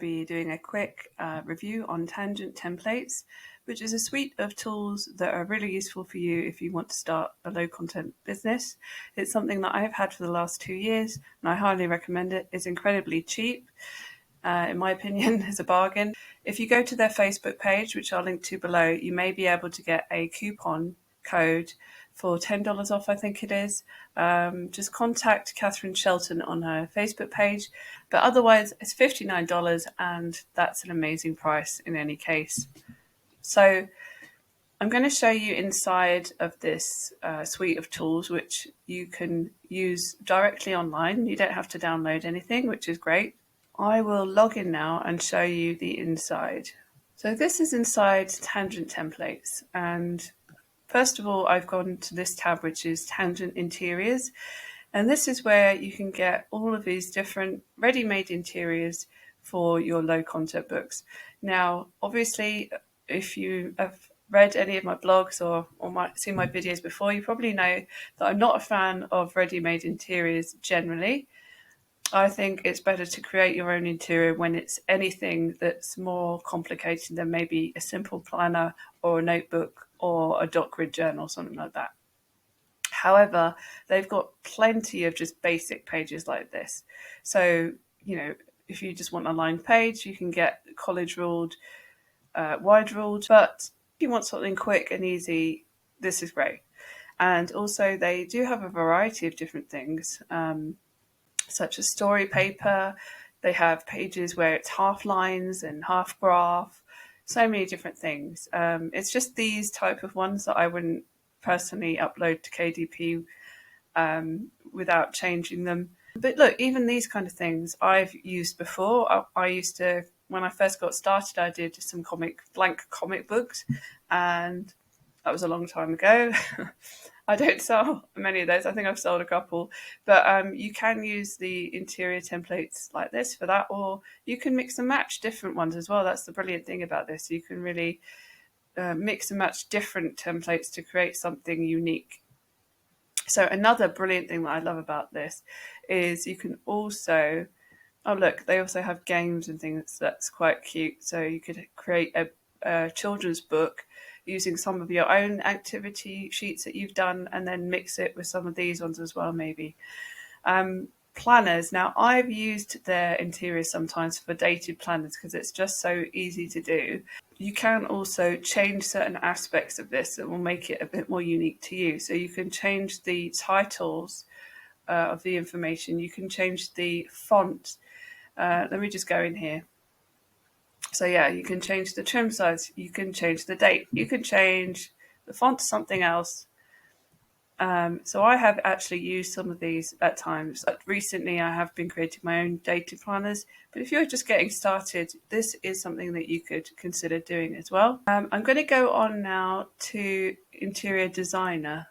be doing a quick review on Tangent Templates, which is a suite of tools that are really useful for you if you want to start a low content business. It's something that I've had for the last 2 years and I highly recommend it. It's incredibly cheap. In my opinion, is a bargain. If you go to their Facebook page, which I'll link to below, you may be able to get a coupon code for $10 off, I think it is. Just contact Catherine Shelton on her Facebook page. But otherwise, it's $59, and that's an amazing price in any case. So I'm going to show you inside of this suite of tools, which you can use directly online. You don't have to download anything, which is great. I will log in now and show you the inside. So this is inside Tangent Templates, and first of all I've gone to this tab, which is Tangent Interiors, and this is where you can get all of these different ready-made interiors for your low content books. Now obviously if you have read any of my blogs or might see my videos before, you probably know that I'm not a fan of ready-made interiors generally. I think it's better to create your own interior when it's anything that's more complicated than maybe a simple planner or a notebook or a dot grid journal, something like that. However, they've got plenty of just basic pages like this. So, you know, if you just want a lined page, you can get college ruled, wide ruled. But if you want something quick and easy, this is great. And also they do have a variety of different things, such as story paper. They have pages where it's half lines and half graph, so many different things. It's just these type of ones that I wouldn't personally upload to KDP without changing them. But look, even these kind of things I've used before. I used to, when I first got started, I did some blank comic books, and that was a long time ago. I don't sell many of those. I think I've sold a couple. But you can use the interior templates like this for that, or you can mix and match different ones as well. That's the brilliant thing about this. You can really mix and match different templates to create something unique. So another brilliant thing that I love about this is you can also, oh look, they also have games and things. That's quite cute. So you could create a children's book using some of your own activity sheets that you've done and then mix it with some of these ones as well, maybe. Planners. Now, I've used their interiors sometimes for dated planners because it's just so easy to do. You can also change certain aspects of this that will make it a bit more unique to you. So you can change the titles of the information. You can change the font. Let me just go in here. So yeah, you can change the trim size, you can change the date, you can change the font to something else. So I have actually used some of these at times. Recently I have been creating my own dated planners, but if you're just getting started, this is something that you could consider doing as well. I'm going to go on now to Interior Designer.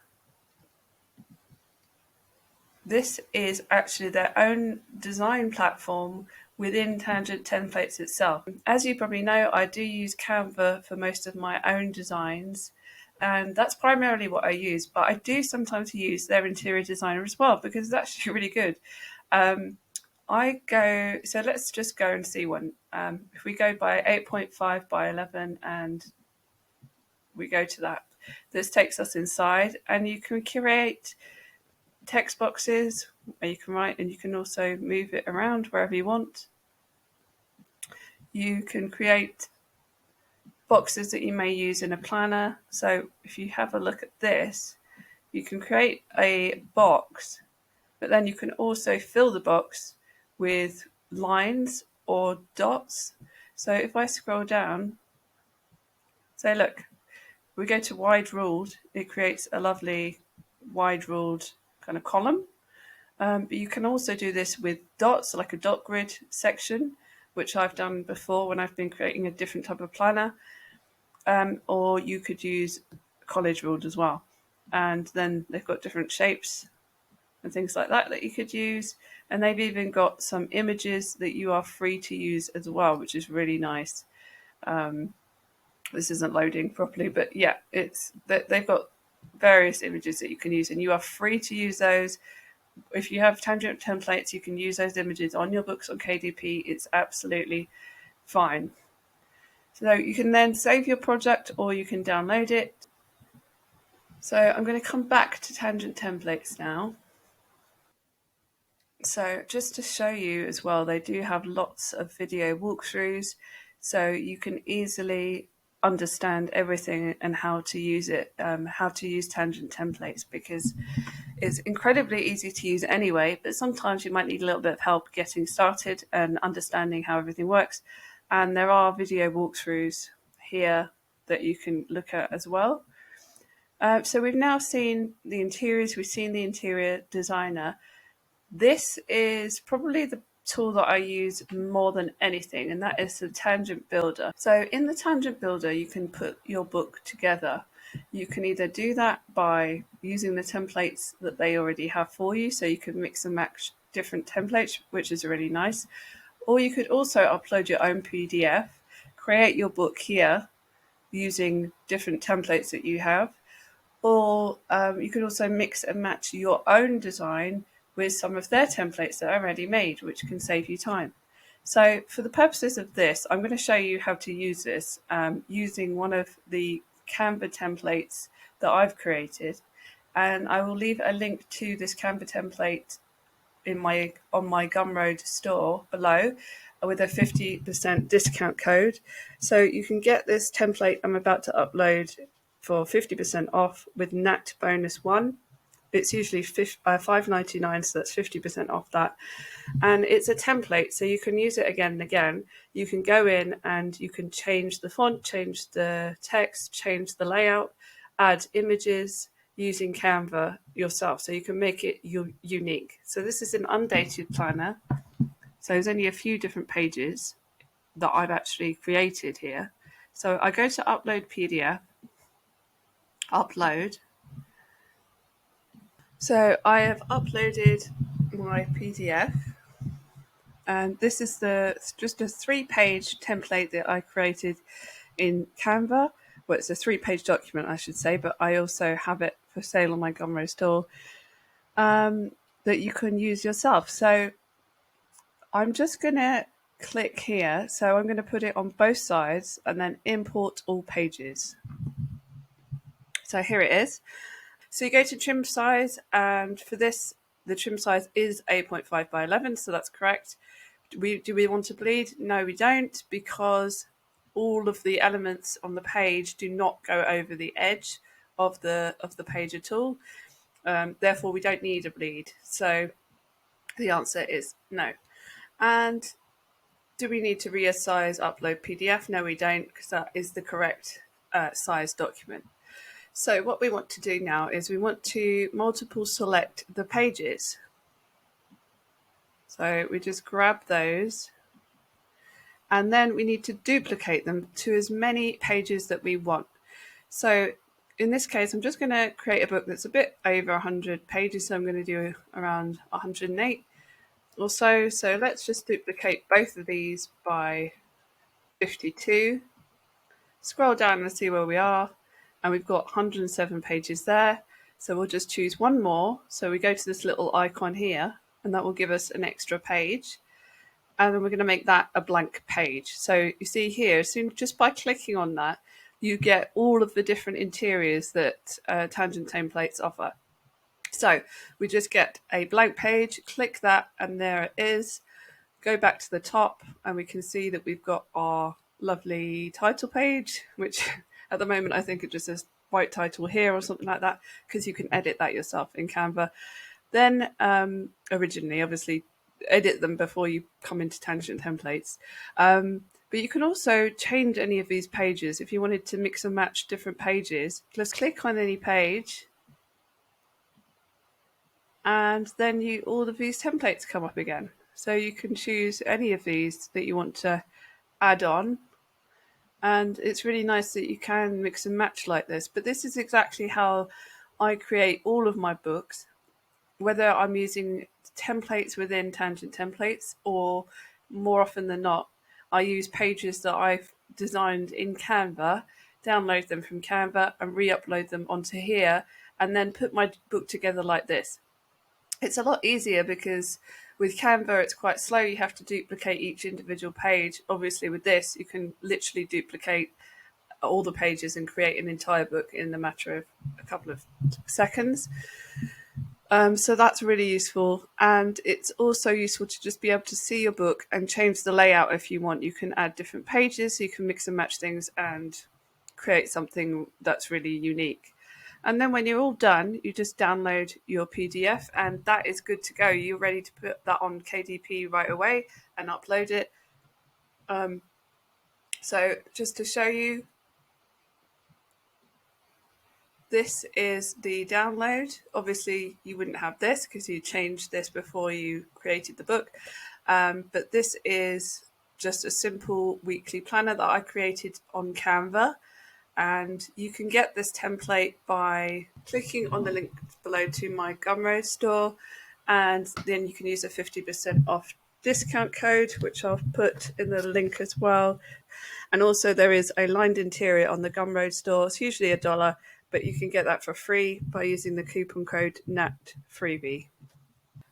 This is actually their own design platform within Tangent Templates itself. As you probably know, I do use Canva for most of my own designs, and that's primarily what I use, but I do sometimes use their interior designer as well because it's actually really good. So let's just go and see one. If we go by 8.5 by 11 and we go to that, this takes us inside, and you can create text boxes where you can write, and you can also move it around wherever you want. You can create boxes that you may use in a planner. So if you have a look at this, you can create a box, but then you can also fill the box with lines or dots. So if I scroll down, say look, we go to wide ruled, it creates a lovely wide ruled kind of column. But you can also do this with dots, like a dot grid section, which I've done before when I've been creating a different type of planner. Or you could use college ruled as well. And then they've got different shapes and things like that you could use. And they've even got some images that you are free to use as well, which is really nice. This isn't loading properly, but yeah, they've got various images that you can use, and you are free to use those. If you have Tangent Templates, you can use those images on your books on KDP. It's absolutely fine. So you can then save your project or you can download it. So I'm going to come back to Tangent Templates now. So just to show you as well, they do have lots of video walkthroughs, so you can easily understand everything and how to use it, how to use Tangent Templates, because it's incredibly easy to use anyway, but sometimes you might need a little bit of help getting started and understanding how everything works. And there are video walkthroughs here that you can look at as well. So we've now seen the interiors, we've seen the interior designer. This is probably the tool that I use more than anything, and that is the Tangent Builder. So in the Tangent Builder, you can put your book together. You can either do that by using the templates that they already have for you, so you can mix and match different templates, which is really nice. Or you could also upload your own PDF, create your book here using different templates that you have. Or you can also mix and match your own design with some of their templates that are already made, which can save you time. So for the purposes of this, I'm going to show you how to use this using one of the Canva templates that I've created. And I will leave a link to this Canva template on my Gumroad store below with a 50% discount code. So you can get this template I'm about to upload for 50% off with Nat Bonus 1. It's usually $5.99, so that's 50% off that. And it's a template, so you can use it again and again. You can go in and you can change the font, change the text, change the layout, add images using Canva yourself. So you can make it unique. So this is an undated planner. So there's only a few different pages that I've actually created here. So I go to upload PDF, upload. So I have uploaded my PDF, and this is just a 3-page template that I created in Canva. Well, it's a 3-page document, I should say, but I also have it for sale on my Gumroad store that you can use yourself. So I'm just going to click here. So I'm going to put it on both sides and then import all pages. So here it is. So you go to trim size, and for this, the trim size is 8.5 by 11, so that's correct. Do we want to bleed? No, we don't, because all of the elements on the page do not go over the edge of the page at all. Therefore, we don't need a bleed. So the answer is no. And do we need to resize upload PDF? No, we don't, because that is the correct size document. So what we want to do now is we want to multiple select the pages. So we just grab those, and then we need to duplicate them to as many pages that we want. So in this case, I'm just going to create a book that's a bit over 100 pages. So I'm going to do around 108 or so. So let's just duplicate both of these by 52. Scroll down and see where we are. And we've got 107 pages there. So we'll just choose one more. So we go to this little icon here, and that will give us an extra page. And then we're going to make that a blank page. So you see here, just by clicking on that, you get all of the different interiors that Tangent Templates offer. So we just get a blank page, click that, and there it is. Go back to the top, and we can see that we've got our lovely title page, which at the moment I think it just says white title here or something like that, because you can edit that yourself in Canva. Then originally, obviously, edit them before you come into Tangent Templates. But you can also change any of these pages. If you wanted to mix and match different pages, just click on any page, and then all of these templates come up again. So you can choose any of these that you want to add on. And it's really nice that you can mix and match like this. But this is exactly how I create all of my books, whether I'm using templates within Tangent Templates, or more often than not, I use pages that I've designed in Canva, download them from Canva and re-upload them onto here, and then put my book together like this. It's a lot easier because with Canva it's quite slow. You have to duplicate each individual page. Obviously with this you can literally duplicate all the pages and create an entire book in the matter of a couple of seconds. So that's really useful, and it's also useful to just be able to see your book and change the layout if you want. You can add different pages, so you can mix and match things and create something that's really unique. And then when you're all done, you just download your PDF, and that is good to go. You're ready to put that on KDP right away and upload it. So just to show you, this is the download. Obviously, you wouldn't have this because you changed this before you created the book. But this is just a simple weekly planner that I created on Canva. And you can get this template by clicking on the link below to my Gumroad store. And then you can use a 50% off discount code, which I'll put in the link as well. And also there is a lined interior on the Gumroad store. It's usually $1, but you can get that for free by using the coupon code NATFreebie.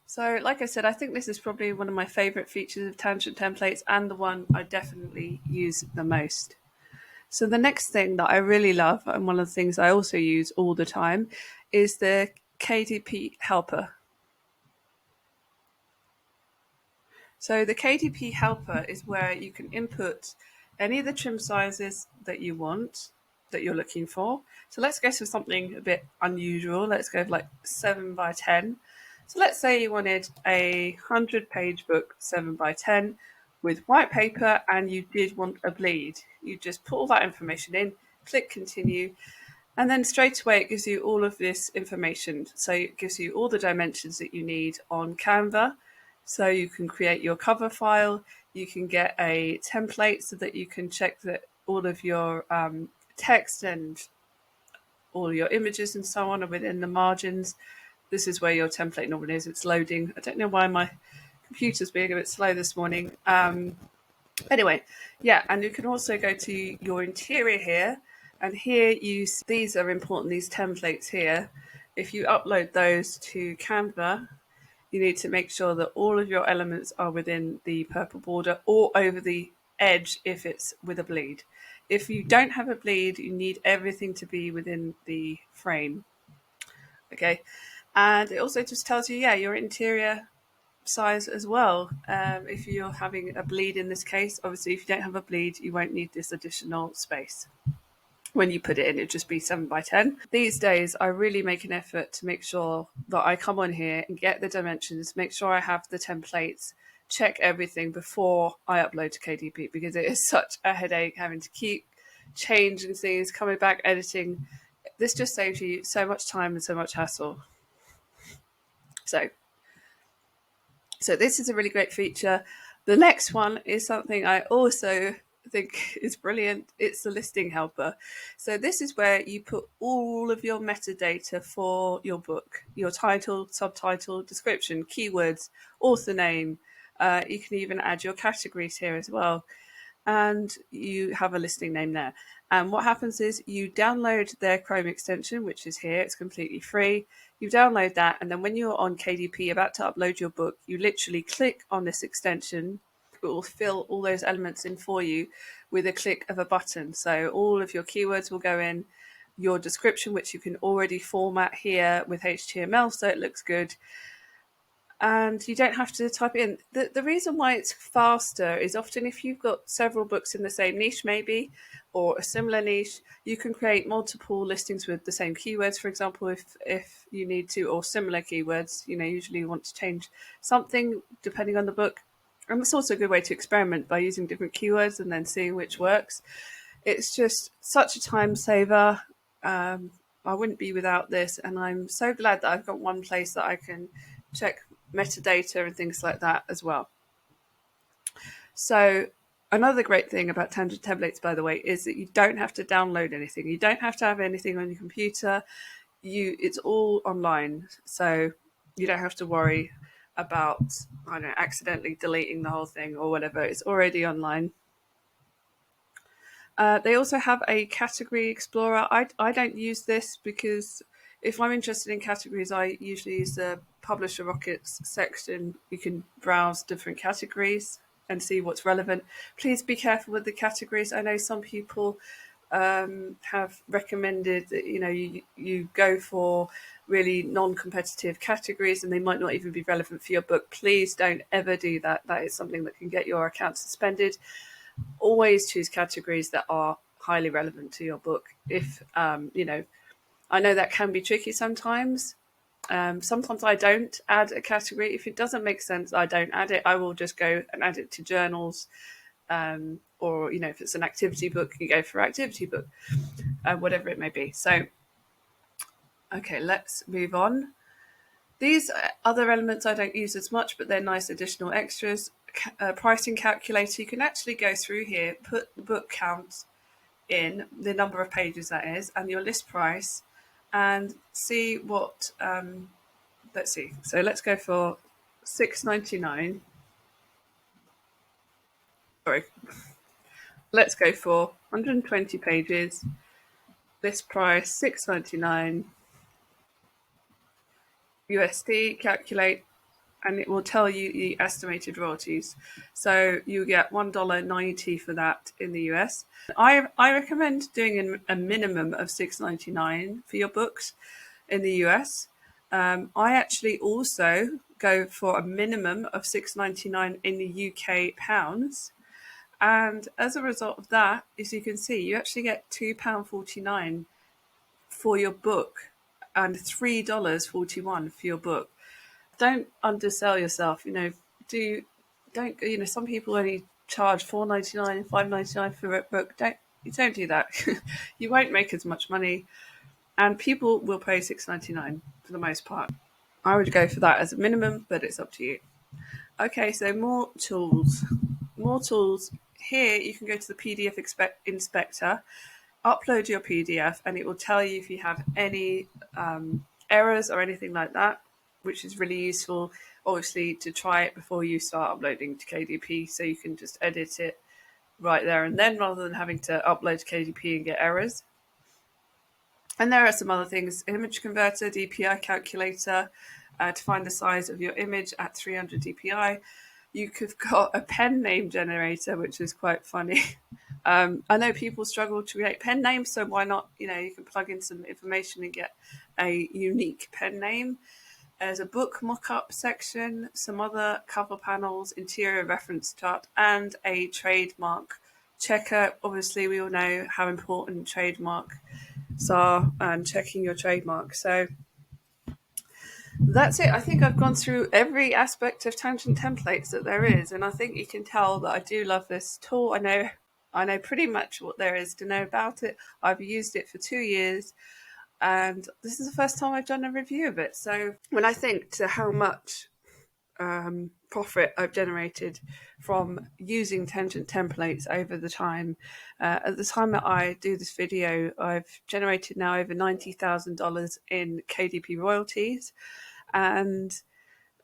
So like I said, I think this is probably one of my favorite features of tangent templates and the one I definitely use the most. So the next thing that I really love, and one of the things I also use all the time, is the KDP helper. So the KDP helper is where you can input any of the trim sizes that you want, that you're looking for. So let's go for something a bit unusual. Let's go for like 7 by 10. So let's say you wanted a 100-page book, 7 by 10, with white paper, and you did want a bleed. You just put all that information in, click continue, and then straight away it gives you all of this information. So it gives you all the dimensions that you need on Canva. So you can create your cover file, you can get a template so that you can check that all of your text and all your images and so on are within the margins. This is where your template normally is. It's loading. I don't know why my computer's being a bit slow this morning. Anyway, yeah, and you can also go to your interior here, and here these are important, these templates here. If you upload those to Canva, you need to make sure that all of your elements are within the purple border or over the edge if it's with a bleed. If you don't have a bleed, you need everything to be within the frame. Okay, and it also just tells you, yeah, your interior size as well. If you're having a bleed in this case, obviously if you don't have a bleed, you won't need this additional space. When you put it in, it'd just be 7 by 10. These days, I really make an effort to make sure that I come on here and get the dimensions, make sure I have the templates, check everything before I upload to KDP, because it is such a headache having to keep changing things, coming back, editing. This just saves you so much time and so much hassle. So this is a really great feature. The next one is something I also think is brilliant. It's the listing helper. So this is where you put all of your metadata for your book, your title, subtitle, description, keywords, author name. You can even add your categories here as well. And you have a listing name there. And what happens is you download their Chrome extension, which is here. It's completely free. You download that, and then when you're on KDP about to upload your book, you literally click on this extension. It will fill all those elements in for you with a click of a button. So all of your keywords will go in, your description, which you can already format here with HTML so it looks good. And you don't have to type it in. The reason why it's faster is often if you've got several books in the same niche maybe, or a similar niche, you can create multiple listings with the same keywords, for example, if you need to, or similar keywords. Usually you want to change something depending on the book. And it's also a good way to experiment by using different keywords and then seeing which works. It's just such a time saver. I wouldn't be without this, and I'm so glad that I've got one place that I can check metadata and things like that as well. So another great thing about tangent templates, by the way, is that you don't have to download anything. You don't have to have anything on your computer. It's all online, so you don't have to worry about accidentally deleting the whole thing or whatever. It's already online. They also have a category explorer. I don't use this because if I'm interested in categories, I usually use the Publisher Rockets section, you can browse different categories and see what's relevant. Please be careful with the categories. I know some people have recommended that you go for really non-competitive categories and they might not even be relevant for your book. Please don't ever do that. That is something that can get your account suspended. Always choose categories that are highly relevant to your book. If I know that can be tricky sometimes. Sometimes I don't add a category. If it doesn't make sense, I don't add it. I will just go and add it to journals. Or, if it's an activity book, you go for activity book, whatever it may be. So, okay, let's move on. These other elements I don't use as much, but they're nice additional extras. Pricing calculator, you can actually go through here, put the book count in, the number of pages that is, and your list price, and see what, let's see. So let's go for $6.99. Sorry. Let's go for 120 pages. List price $6.99 USD. Calculate, and it will tell you the estimated royalties. So you get $1.90 for that in the US. I recommend doing a minimum of $6.99 for your books in the US. I actually also go for a minimum of $6.99 in the UK pounds. And as a result of that, as you can see, you actually get £2.49 for your book and $3.41 for your book. Don't undersell yourself. Some people only charge $4.99, $5.99 for a book. Don't do that. You won't make as much money, and people will pay $6.99 for the most part. I would go for that as a minimum, but it's up to you. Okay, so more tools. Here you can go to the PDF inspector, upload your PDF, and it will tell you if you have any errors or anything like that, which is really useful, obviously, to try it before you start uploading to KDP, so you can just edit it right there and then rather than having to upload to KDP and get errors. And there are some other things: image converter, DPI calculator, to find the size of your image at 300 DPI. You've got a pen name generator, which is quite funny. I know people struggle to create pen names, so why not? You can plug in some information and get a unique pen name. There's a book mock-up section, some other cover panels, interior reference chart, and a trademark checker. Obviously, we all know how important trademarks are and checking your trademark. So that's it. I think I've gone through every aspect of tangent templates that there is, and I think you can tell that I do love this tool. I know pretty much what there is to know about it. I've used it for 2 years, and this is the first time I've done a review of it. So when I think to how much profit I've generated from using tangent templates over the time, at the time that I do this video, I've generated now over $90,000 in KDP royalties. And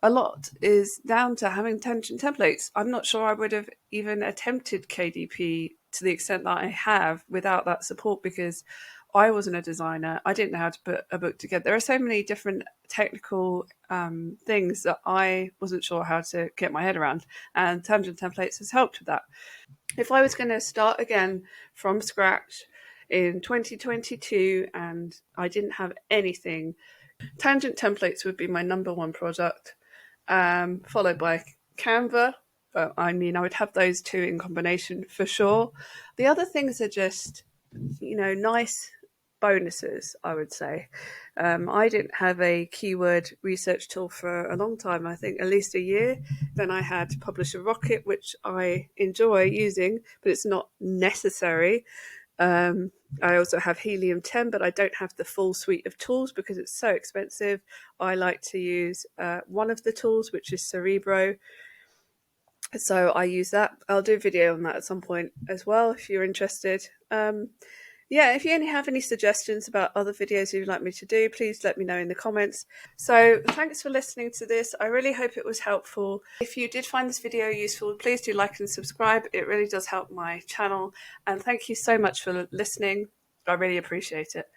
a lot is down to having tangent templates. I'm not sure I would have even attempted KDP to the extent that I have without that support, because I wasn't a designer. I didn't know how to put a book together. There are so many different technical things that I wasn't sure how to get my head around, and tangent templates has helped with that. If I was going to start again from scratch in 2022 and I didn't have anything, tangent templates would be my number one product, followed by Canva. But I would have those two in combination for sure. The other things are just, nice bonuses, I would say. I didn't have a keyword research tool for a long time, I think at least a year. Then I had Publisher Rocket, which I enjoy using, but it's not necessary. I also have Helium 10, but I don't have the full suite of tools because it's so expensive. I like to use one of the tools, which is Cerebro. So I use that. I'll do a video on that at some point as well if you're interested. If you have any suggestions about other videos you'd like me to do, please let me know in the comments. So thanks for listening to this. I really hope it was helpful. If you did find this video useful, please do like and subscribe. It really does help my channel. And thank you so much for listening. I really appreciate it.